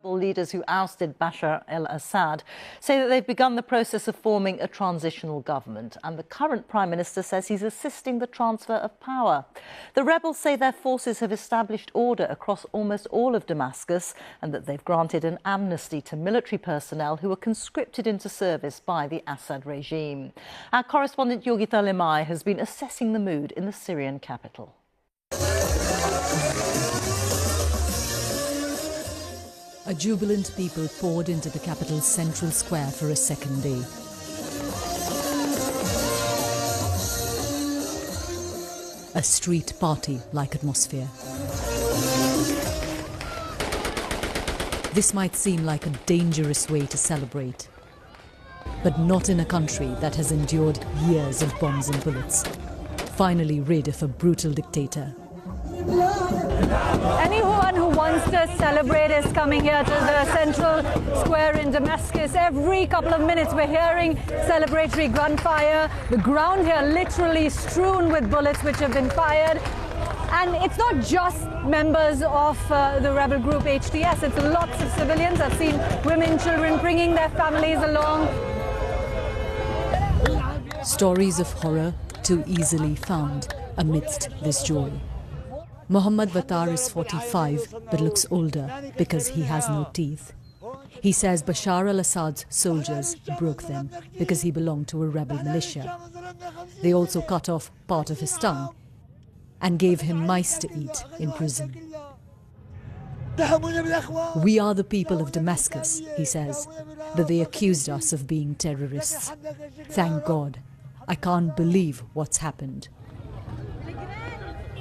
Leaders who ousted Bashar al-Assad say that they've begun the process of forming a transitional government, and the current Prime Minister says he's assisting the transfer of power. The rebels say their forces have established order across almost all of Damascus and that they've granted an amnesty to military personnel who were conscripted into service by the Assad regime. Our correspondent Yogita Limai has been assessing the mood in the Syrian capital. A jubilant people poured into the capital's central square for a second day. A street party-like atmosphere. This might seem like a dangerous way to celebrate, but not in a country that has endured years of bombs and bullets, finally rid of a brutal dictator. Anyone who wants to celebrate is coming here to the central square in Damascus. Every couple of minutes we're hearing celebratory gunfire. The ground here literally strewn with bullets which have been fired. And it's not just members of the rebel group HTS, it's lots of civilians. I've seen women, children bringing their families along. Stories of horror too easily found amidst this joy. Mohammad Vatar is 45 but looks older because he has no teeth. He says Bashar al-Assad's soldiers broke them because he belonged to a rebel militia. They also cut off part of his tongue and gave him mice to eat in prison. We are the people of Damascus, he says, but they accused us of being terrorists. Thank God. I can't believe what's happened.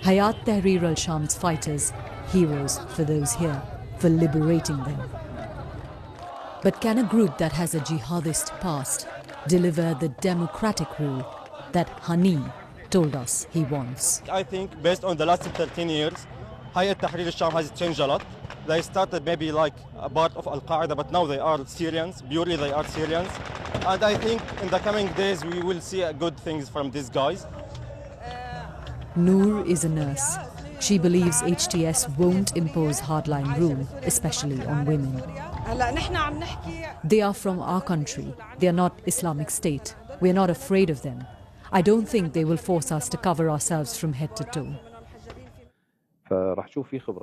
Hayat Tahrir al-Sham's fighters, heroes for those here, for liberating them. But can a group that has a jihadist past deliver the democratic rule that Hani told us he wants? I think based on the last 13 years, Hayat Tahrir al-Sham has changed a lot. They started maybe like a part of Al-Qaeda, but now they are Syrians, purely they are Syrians. And I think in the coming days we will see good things from these guys. Noor is a nurse. She believes HTS won't impose hardline rule, especially on women. They are from our country. They are not Islamic State. We are not afraid of them. I don't think they will force us to cover ourselves from head to toe.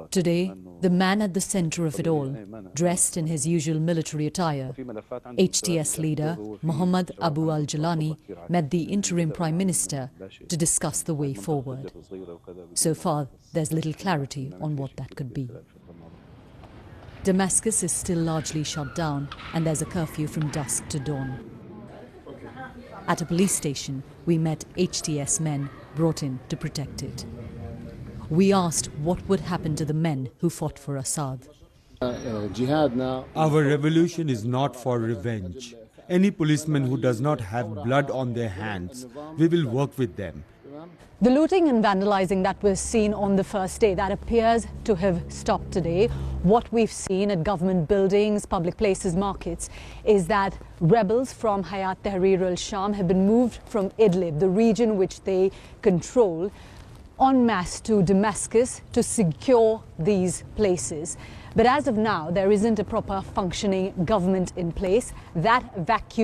Today, the man at the center of it all, dressed in his usual military attire, HTS leader Mohammad Abu al-Jalani met the interim Prime Minister to discuss the way forward. So far, there's little clarity on what that could be. Damascus is still largely shut down, and there's a curfew from dusk to dawn. At a police station, we met HTS men brought in to protect it. We asked what would happen to the men who fought for Assad. Our revolution is not for revenge. Any policeman who does not have blood on their hands, we will work with them. The looting and vandalizing that was seen on the first day, that appears to have stopped today. What we've seen at government buildings, public places, markets, is that rebels from Hayat Tahrir al-Sham have been moved from Idlib, the region which they control, en masse to Damascus to secure these places. But as of now, there isn't a proper functioning government in place. That vacuum